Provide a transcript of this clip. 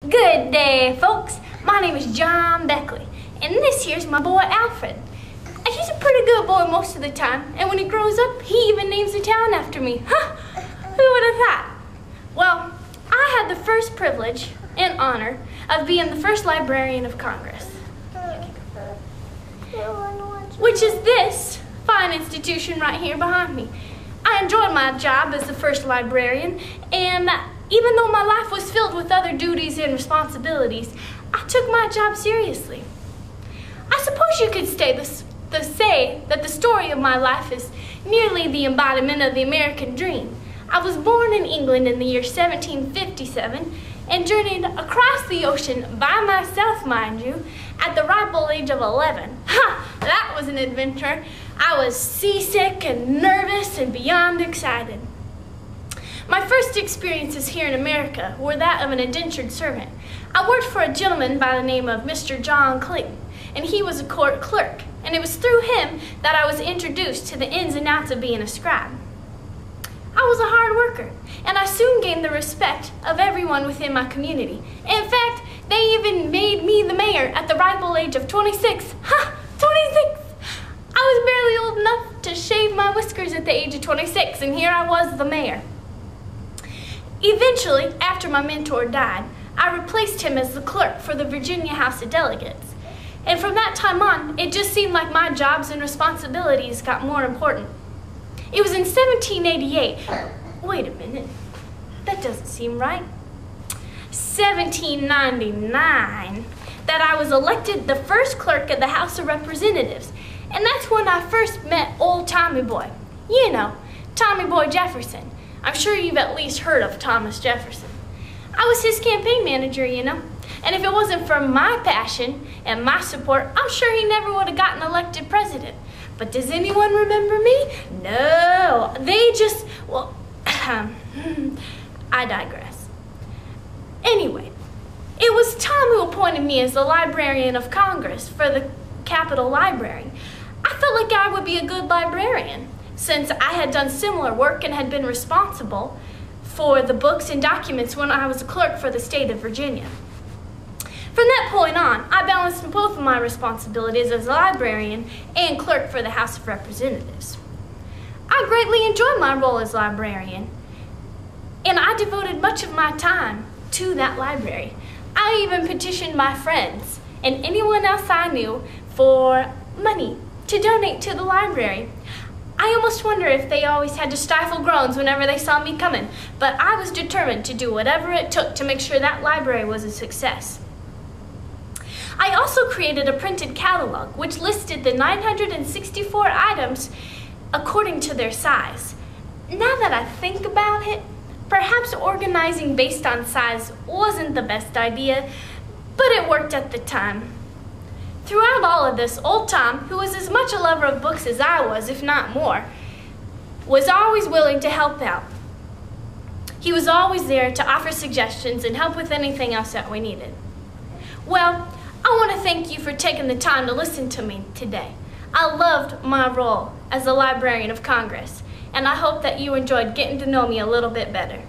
Good day, folks. My name is John Beckley, and this here's my boy Alfred. He's a pretty good boy most of the time, and when he grows up, he even names a town after me. Huh? Who would have thought? Well, I had the first privilege and honor of being the first librarian of Congress, which is this fine institution right here behind me. I enjoyed my job as the first librarian, and even though my life was filled with other duties and responsibilities, I took my job seriously. I suppose you could say that the story of my life is nearly the embodiment of the American dream. I was born in England in the year 1757 and journeyed across the ocean by myself, mind you, at the ripe old age of 11. Ha! That was an adventure. I was seasick and nervous and beyond excited. My first experiences here in America were that of an indentured servant. I worked for a gentleman by the name of Mr. John Clayton, and he was a court clerk, and it was through him that I was introduced to the ins and outs of being a scribe. I was a hard worker, and I soon gained the respect of everyone within my community. In fact, they even made me the mayor at the ripe old age of 26. Ha! 26! I was barely old enough to shave my whiskers at the age of 26, and here I was the mayor. Eventually, after my mentor died, I replaced him as the clerk for the Virginia House of Delegates. And from that time on, it just seemed like my jobs and responsibilities got more important. It was in 1788, wait a minute, that doesn't seem right, 1799, that I was elected the first clerk of the House of Representatives. And that's when I first met old Tommy Boy. You know, Tommy Boy Jefferson. I'm sure you've at least heard of Thomas Jefferson. I was his campaign manager, you know. And if it wasn't for my passion and my support, I'm sure he never would have gotten elected president. But does anyone remember me? No, they just, well, I digress. Anyway, it was Tom who appointed me as the Librarian of Congress for the Capitol Library. I felt like I would be a good librarian, since I had done similar work and had been responsible for the books and documents when I was a clerk for the state of Virginia. From that point on, I balanced both of my responsibilities as a librarian and clerk for the House of Representatives. I greatly enjoyed my role as librarian, and I devoted much of my time to that library. I even petitioned my friends and anyone else I knew for money to donate to the library. I almost wonder if they always had to stifle groans whenever they saw me coming, but I was determined to do whatever it took to make sure that library was a success. I also created a printed catalog which listed the 964 items according to their size. Now that I think about it, perhaps organizing based on size wasn't the best idea, but it worked at the time. Throughout all of this, old Tom, who was as much a lover of books as I was, if not more, was always willing to help out. He was always there to offer suggestions and help with anything else that we needed. Well, I want to thank you for taking the time to listen to me today. I loved my role as the Librarian of Congress, and I hope that you enjoyed getting to know me a little bit better.